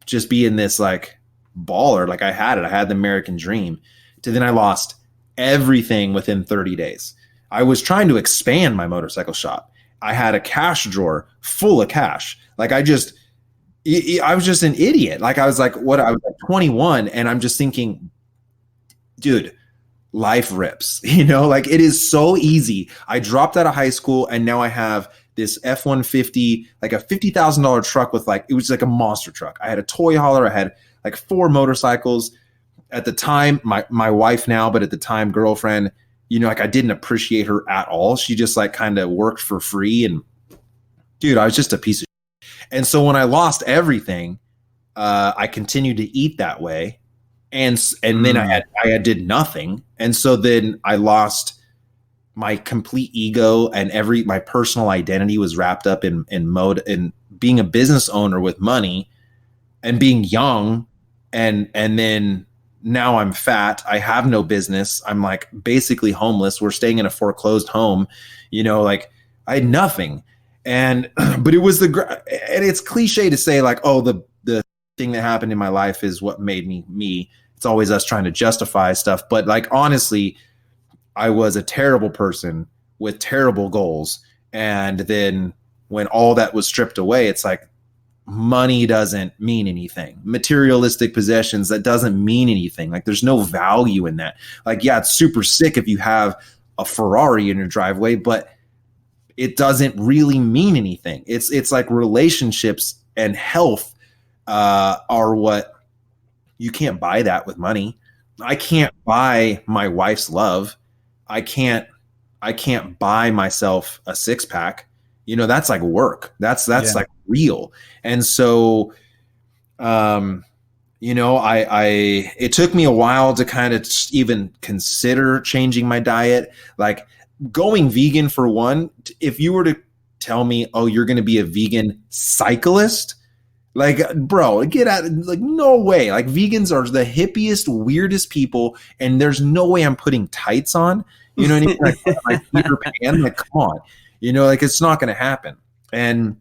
B: just being this like baller, like I had the American dream, to then I lost everything within 30 days. I was trying to expand my motorcycle shop. I had a cash drawer full of cash. Like I was just an idiot. Like I was like 21 and I'm just thinking, dude, life rips, like it is so easy. I dropped out of high school and now I have this F-150, like a $50,000 truck with it was like a monster truck. I had a toy hauler. I had like 4 motorcycles at the time, my wife now, but at the time girlfriend, like I didn't appreciate her at all. She just like kind of worked for free. And dude, I was just a piece of shit. And so when I lost everything, I continued to eat that way. And then I did nothing. And so then I lost my complete ego and my personal identity was wrapped up in being a business owner with money and being young. And then now I'm fat. I have no business. I'm like basically homeless. We're staying in a foreclosed home, like I had nothing. And, but it was and it's cliche to say like, oh, the thing that happened in my life is what made me me. It's always us trying to justify stuff. But like, honestly, I was a terrible person with terrible goals. And then when all that was stripped away, it's like money doesn't mean anything. Materialistic possessions, that doesn't mean anything. Like there's no value in that. Like, yeah, it's super sick if you have a Ferrari in your driveway, but it doesn't really mean anything. It's like relationships and health are what you can't buy that with money. I can't buy my wife's love. I can't buy myself a six pack. That's like work. That's like real. And so, it took me a while to kind of even consider changing my diet. Like going vegan, for one, if you were to tell me, oh, you're going to be a vegan cyclist, like, bro, get out. Like, no way. Like vegans are the hippiest, weirdest people. And there's no way I'm putting tights on. You know what I mean? Like Peter Pan, like, come on, like it's not going to happen. And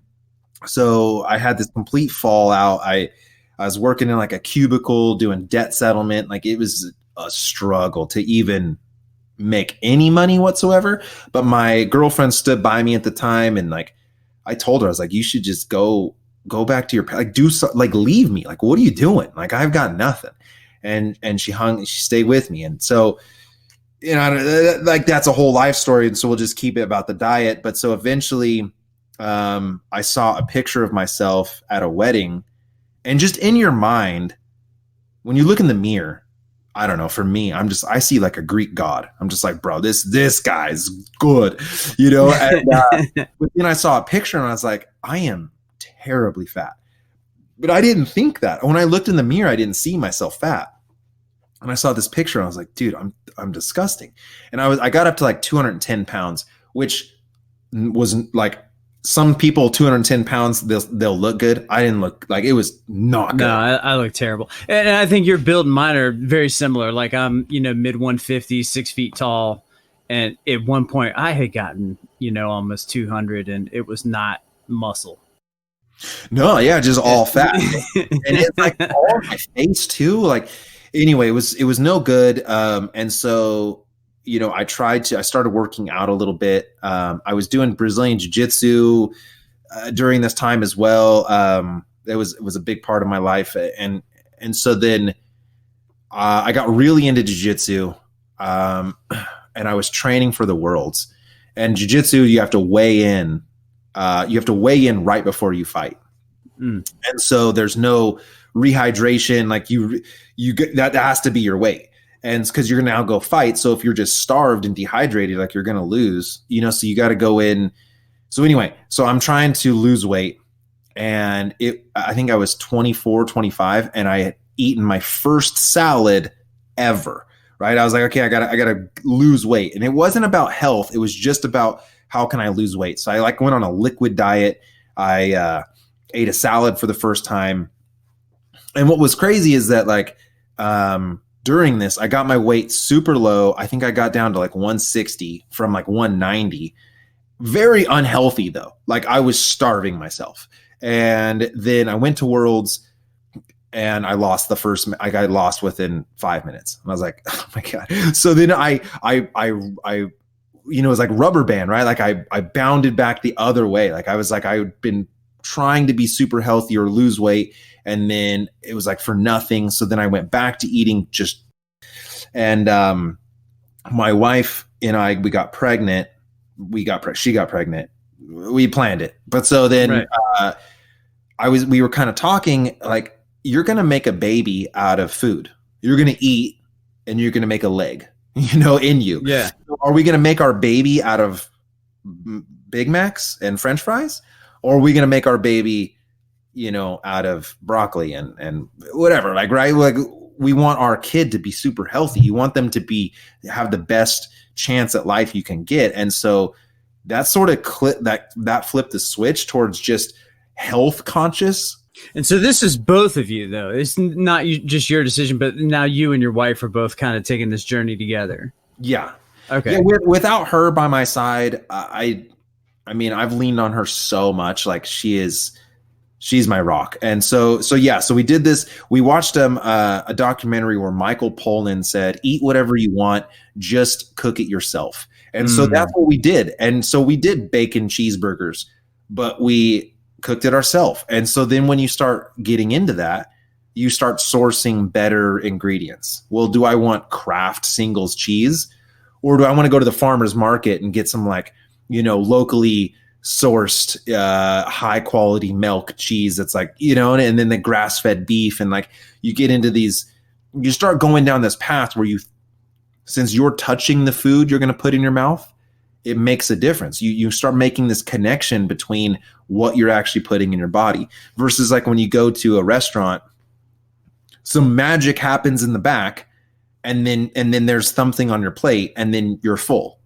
B: so I had this complete fallout. I was working in like a cubicle doing debt settlement. Like it was a struggle to even make any money whatsoever. But my girlfriend stood by me at the time. And like, I told her, I was like, you should just go back to your, like, do so, like, leave me. Like, what are you doing? Like, I've got nothing. And she stayed with me. And so, like that's a whole life story. And so we'll just keep it about the diet. But so eventually, I saw a picture of myself at a wedding, and just in your mind, when you look in the mirror, I don't know, for me, I see like a Greek god. I'm just like, bro, this guy's good, and but then I saw a picture and I was like, I am terribly fat. But I didn't think that. When I looked in the mirror, I didn't see myself fat. And I saw this picture and I was like, dude, I'm disgusting. And I got up to like 210 pounds, which was like, some people 210 pounds, they'll look good. I didn't look, like, it was not good.
A: No, I look terrible. And I think your build and mine are very similar. Like I'm, mid 150s, 6 feet tall. And at one point I had gotten, almost 200, and it was not muscle.
B: No, yeah, just all fat. And it's like all my face too. Like, anyway, it was no good. And so, I started working out a little bit. I was doing Brazilian jiu-jitsu during this time as well. It was a big part of my life. And so then I got really into jiu-jitsu, and I was training for the Worlds. And jiu-jitsu, you have to weigh in. You have to weigh in right before you fight. And so there's no rehydration. Like you get, that has to be your weight. And it's because you're going to now go fight. So if you're just starved and dehydrated, like you're going to lose, so you got to go in. So anyway, so I'm trying to lose weight, and I think I was 24, 25, and I had eaten my first salad ever. Right. I was like, okay, I gotta lose weight. And it wasn't about health. It was just about how can I lose weight? So I went on a liquid diet. I ate a salad for the first time. And what was crazy is that during this, I got my weight super low. I think I got down to 160 from 190. Very unhealthy though. I was starving myself. And then I went to Worlds and I lost I got lost within 5 minutes. And I was like, oh my God. So then I it was like rubber band, right? I bounded back the other way. I'd been trying to be super healthy or lose weight. And then it was for nothing. So then I went back to eating and my wife and we got pregnant. She got pregnant. We planned it. But so then we were kind of talking you're going to make a baby out of food. You're going to eat and you're going to make a leg, in you.
A: Yeah.
B: So are we going to make our baby out of Big Macs and French fries? Or are we going to make our baby, out of broccoli and whatever, right? We want our kid to be super healthy. You want them to have the best chance at life you can get. And so that sort of that flipped the switch towards just health conscious.
A: And so this is both of you, though. It's not just your decision, but now you and your wife are both kind of taking this journey together.
B: Yeah.
A: Okay.
B: Yeah, without her by my side, I mean, I've leaned on her so much. Like she's my rock. And so we did this. We watched a documentary where Michael Pollan said, eat whatever you want, just cook it yourself. And so that's what we did. And so we did bacon cheeseburgers, but we cooked it ourselves. And so then when you start getting into that, you start sourcing better ingredients. Well, do I want Kraft singles cheese, or do I want to go to the farmer's market and get some like, locally sourced high quality milk cheese that's like, and then the grass fed beef, and like you get into these, you start going down this path where since you're touching the food you're going to put in your mouth, it makes a difference. You start making this connection between what you're actually putting in your body versus like when you go to a restaurant, some magic happens in the back and then there's something on your plate and then you're full,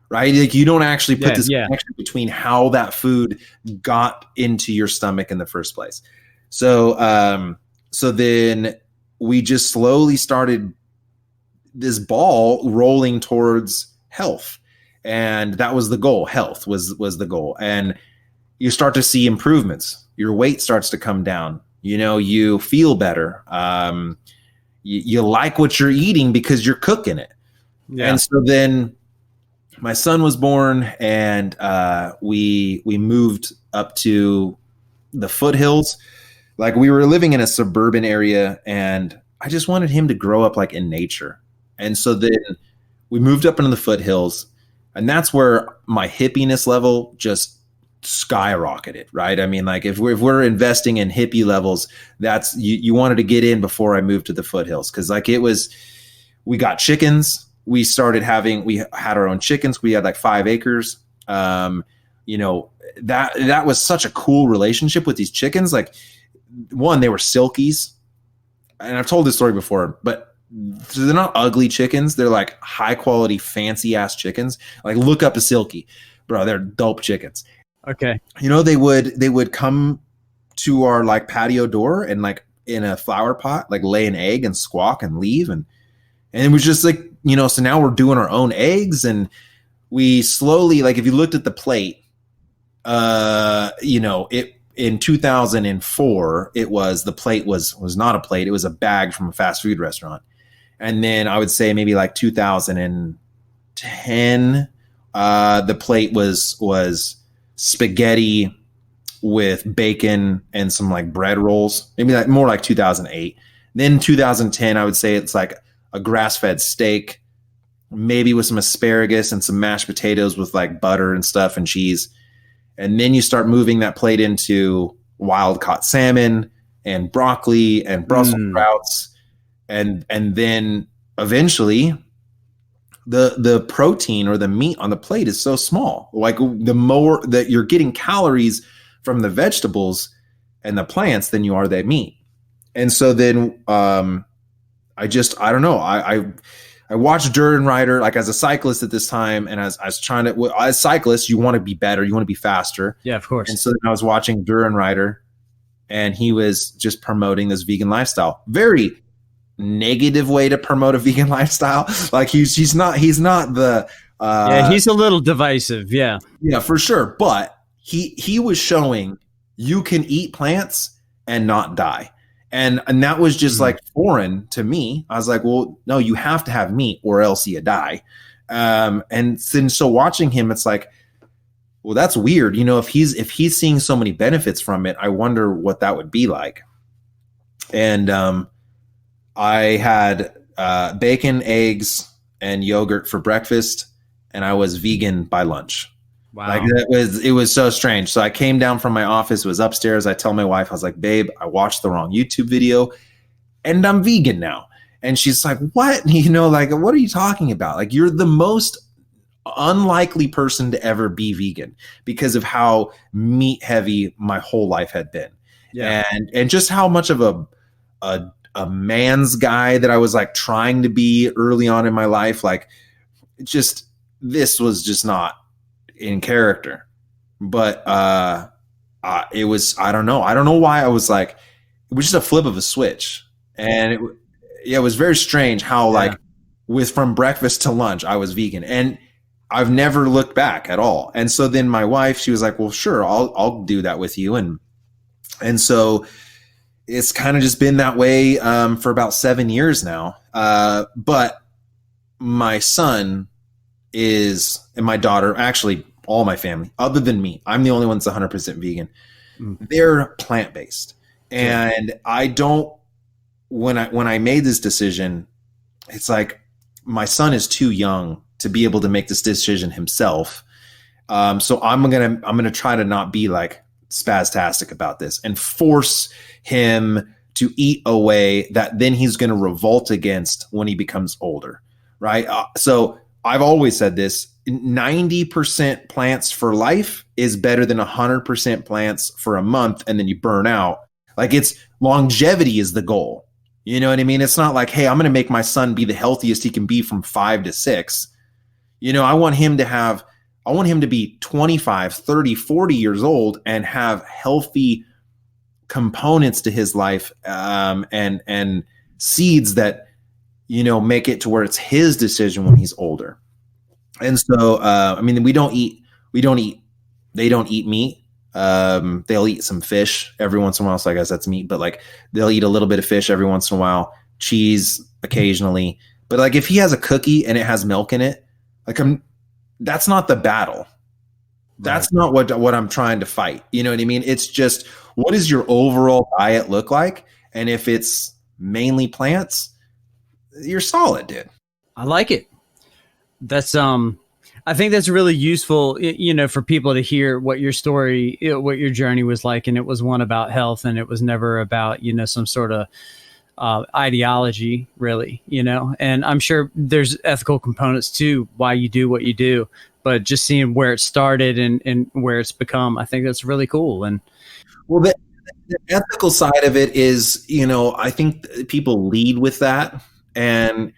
B: right? Like you don't actually put this connection between how that food got into your stomach in the first place. So then we just slowly started this ball rolling towards health. And that was the goal. Health was the goal. And you start to see improvements. Your weight starts to come down. You feel better. You like what you're eating because you're cooking it. Yeah. And so then my son was born, and we moved up to the foothills. Like we were living in a suburban area, and I just wanted him to grow up like in nature. And so then we moved up into the foothills, and that's where my hippiness level just skyrocketed, right? I mean, like if we're investing in hippie levels, that's you wanted to get in before I moved to the foothills, because like we got chickens. We had our own chickens. We had like 5 acres. That was such a cool relationship with these chickens. Like one, they were silkies, and I've told this story before, but they're not ugly chickens. They're like high quality, fancy ass chickens. Like look up a silky, bro. They're dope chickens.
A: Okay.
B: They would come to our like patio door and like in a flower pot, like lay an egg and squawk and leave. And it was just like, so now we're doing our own eggs, and we slowly, like if you looked at the plate, it in 2004, the plate was not a plate. It was a bag from a fast food restaurant. And then I would say maybe like 2010, the plate was spaghetti with bacon and some like bread rolls, maybe like more like 2008. Then 2010, I would say it's like a grass-fed steak, maybe with some asparagus and some mashed potatoes with like butter and stuff and cheese. And then you start moving that plate into wild-caught salmon and broccoli and Brussels sprouts. And then eventually the protein or the meat on the plate is so small. Like the more that you're getting calories from the vegetables and the plants than you are that meat. And so then I don't know. I watched Duran Rider, like as a cyclist at this time. And as cyclists, you want to be better. You want to be faster.
A: Yeah, of course.
B: And so then I was watching Duran Rider, and he was just promoting this vegan lifestyle. Very negative way to promote a vegan lifestyle. Like he's not the
A: he's a little divisive. Yeah,
B: for sure. But he was showing you can eat plants and not die, and that was just like foreign to me. I was like, well, no, you have to have meat or else you die. And so watching him, it's like, well, that's weird. If he's seeing so many benefits from it, I wonder what that would be like. And I had bacon, eggs, and yogurt for breakfast, and I was vegan by lunch.
A: Wow.
B: Like it was so strange. So I came down from my office, it was upstairs. I tell my wife, I was like, babe, I watched the wrong YouTube video and I'm vegan now. And she's like, what? Like, what are you talking about? Like, you're the most unlikely person to ever be vegan because of how meat heavy my whole life had been. Yeah. And just how much of a man's guy that I was like trying to be early on in my life. Like this was just not in character, but it was, I don't know why I was like, it was just a flip of a switch. And it was very strange how like from breakfast to lunch, I was vegan, and I've never looked back at all. And so then my wife, she was like, well, sure, I'll do that with you. And so it's kind of just been that way for about 7 years now. But my son and my daughter, actually all my family, other than me, I'm the only one that's 100% vegan. They're plant-based. And I don't, when I made this decision, it's like my son is too young to be able to make this decision himself. So I'm gonna try to not be like spastastic about this and force him to eat a way that then he's going to revolt against when he becomes older, right? So I've always said this: 90% plants for life is better than 100% plants for a month, and then you burn out. Like, it's longevity is the goal. You know what I mean? It's not like, hey, I'm going to make my son be the healthiest he can be from 5 to 6. You know, I want him to be 25, 30, 40 years old and have healthy components to his life, and seeds that, you know, make it to where it's his decision when he's older. And so, I mean, they don't eat meat. They'll eat some fish every once in a while. So I guess that's meat, but like they'll eat a little bit of fish every once in a while, cheese occasionally. But like if he has a cookie and it has milk in it, like that's not the battle. That's not what I'm trying to fight. You know what I mean? It's just, what does your overall diet look like? And if it's mainly plants, you're solid, dude.
A: I like it. That's I think that's really useful, you know, for people to hear what your story, what your journey was like. And it was one about health, and it was never about, you know, some sort of ideology, really, you know. And I'm sure there's ethical components to why you do what you do, but just seeing where it started and where it's become, I think that's really cool. And
B: well, the ethical side of it is, you know, I think people lead with that, and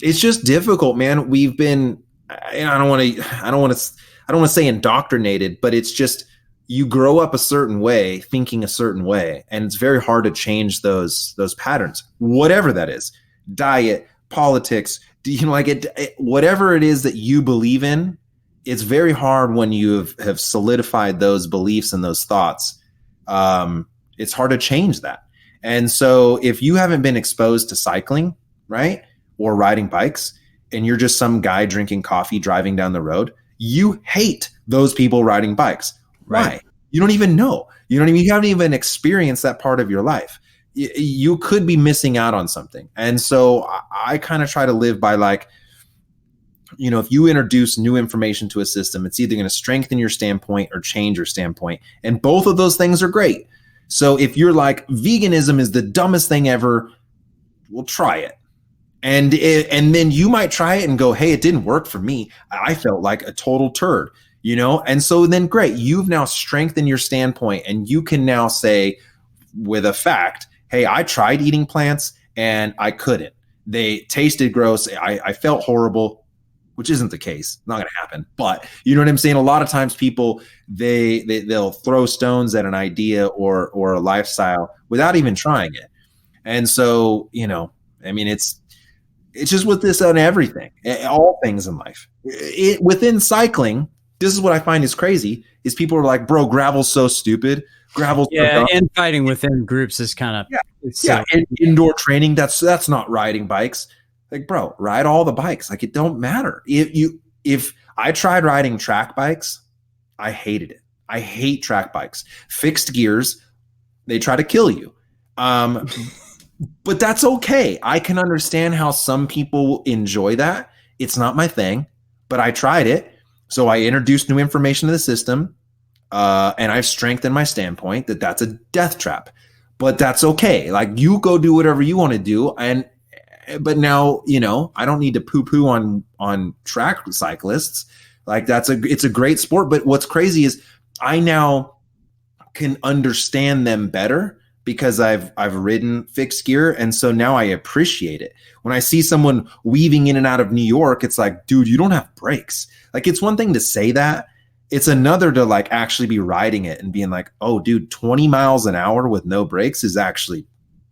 B: it's just difficult, man. We've been, I don't want to say indoctrinated, but it's just, you grow up a certain way, thinking a certain way, and it's very hard to change those patterns, whatever that is. Diet, politics, you know, like whatever it is that you believe in, it's very hard when you have solidified those beliefs and those thoughts. It's hard to change that. And so if you haven't been exposed to cycling, right, or riding bikes, and you're just some guy drinking coffee driving down the road, you hate those people riding bikes. Right. Why? You don't even know. You know what I mean? You haven't even experienced that part of your life. You could be missing out on something. And so I kind of try to live by, like, you know, if you introduce new information to a system, it's either going to strengthen your standpoint or change your standpoint. And both of those things are great. So if you're like, veganism is the dumbest thing ever, well, try it. And then you might try it and go, hey, it didn't work for me. I felt like a total turd, you know? And so then great, you've now strengthened your standpoint, and you can now say with a fact, hey, I tried eating plants and I couldn't. They tasted gross. I felt horrible, which isn't the case. Not going to happen. But you know what I'm saying? A lot of times people, they'll throw stones at an idea or a lifestyle without even trying it. And so, you know, I mean, it's just with this on everything, all things in life. Within cycling, this is what I find is crazy, is people are like, bro, gravel's so stupid. Gravel's so dumb.
A: And fighting within groups is kind of
B: indoor training, that's not riding bikes. Like, bro, ride all the bikes. Like, it don't matter. If I tried riding track bikes, I hated it. I hate track bikes. Fixed gears, they try to kill you. But that's okay. I can understand how some people enjoy that. It's not my thing, but I tried it. So I introduced new information to the system, and I've strengthened my standpoint that that's a death trap. But that's okay. Like, you go do whatever you want to do. But now, you know, I don't need to poo-poo on track cyclists. Like, it's a great sport. But what's crazy is I now can understand them better, because I've ridden fixed gear, and so now I appreciate it. When I see someone weaving in and out of New York, it's like, dude, you don't have brakes. Like, it's one thing to say that, It's another to like actually be riding it and being like, oh, dude, 20 miles an hour with no brakes is actually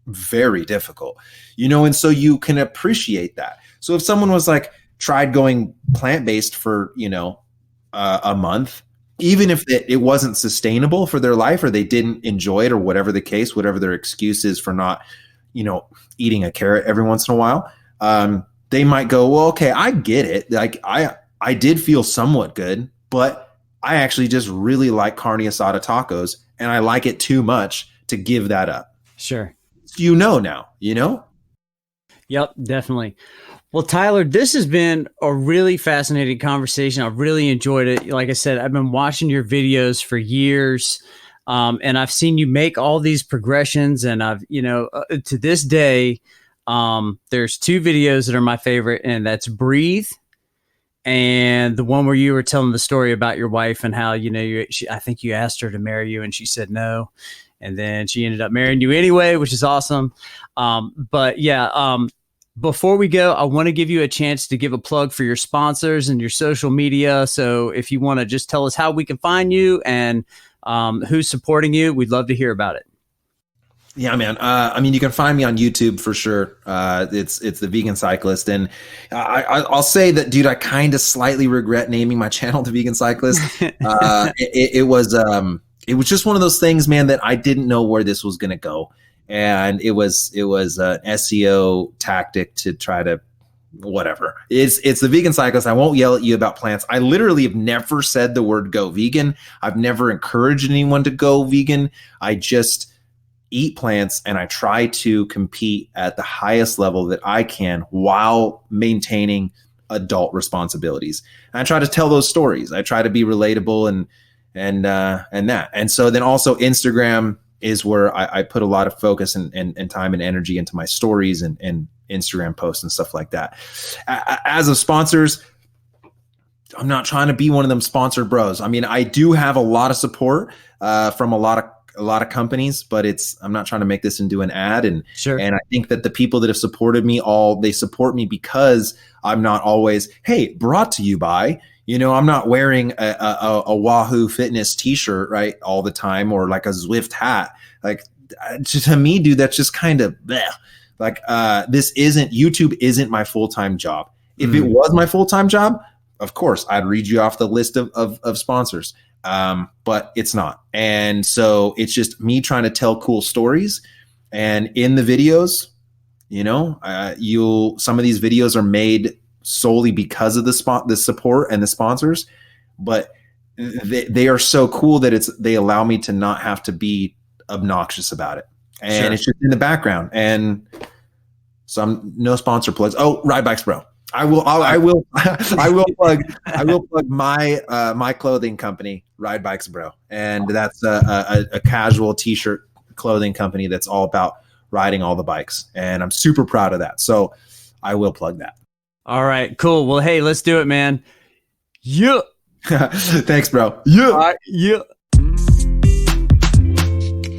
B: very difficult, and so you can appreciate that. So if someone was like tried going plant-based for, a month, even if it wasn't sustainable for their life or they didn't enjoy it or whatever the case, whatever their excuse is for not, eating a carrot every once in a while, they might go, well, okay, I get it. Like I did feel somewhat good, but I actually just really like carne asada tacos and I like it too much to give that up.
A: Sure.
B: Now,
A: Yep, definitely. Well, Tyler, this has been a really fascinating conversation. I've really enjoyed it. Like I said, I've been watching your videos for years, and I've seen you make all these progressions. And I've, to this day, there's two videos that are my favorite, and that's Breathe and the one where you were telling the story about your wife and how, I think you asked her to marry you and she said no. And then she ended up marrying you anyway, which is awesome. Before we go, I want to give you a chance to give a plug for your sponsors and your social media. So if you want to just tell us how we can find you and who's supporting you, we'd love to hear about it.
B: Yeah, man. You can find me on YouTube for sure. It's the Vegan Cyclist, and I'll say that, dude, I kind of slightly regret naming my channel the Vegan Cyclist. It was just one of those things, man, that I didn't know where this was going to go, and it was an SEO tactic to try to whatever. It's the Vegan Cyclist. I won't yell at you about plants. I literally have never said the word go vegan. I've never encouraged anyone to go vegan. I just eat plants and I try to compete at the highest level that I can while maintaining adult responsibilities. And I try to tell those stories. I try to be relatable and that. And so then also Instagram is where I put a lot of focus and time and energy into my stories and Instagram posts and stuff like that. As of sponsors, I'm not trying to be one of them sponsored bros. I mean, I do have a lot of support from a lot of companies, but I'm not trying to make this into an ad. And
A: sure.
B: And I think that the people that have supported me, they support me because I'm not always, hey, brought to you by, I'm not wearing a Wahoo Fitness t-shirt, right, all the time, or like a Zwift hat. Like, to me, dude, that's just kind of bleh. Like, YouTube isn't my full-time job. If it was my full-time job, of course, I'd read you off the list of sponsors. But it's not. And so it's just me trying to tell cool stories. And in the videos, some of these videos are made solely because of the support and the sponsors, but they are so cool that they allow me to not have to be obnoxious about it. And sure. It's just in the background. And no sponsor plugs. Oh, Ride Bikes Bro. I will plug my clothing company, Ride Bikes Bro. And that's a casual t-shirt clothing company that's all about riding all the bikes. And I'm super proud of that. So I will plug that.
A: All right, cool. Well, hey, let's do it, man. Yeah.
B: Thanks, bro. Yeah.
A: Yeah.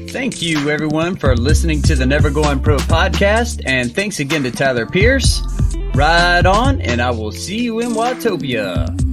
A: Thank you, everyone, for listening to the Never Going Pro podcast. And thanks again to Tyler Pearce. Ride on, and I will see you in Watopia.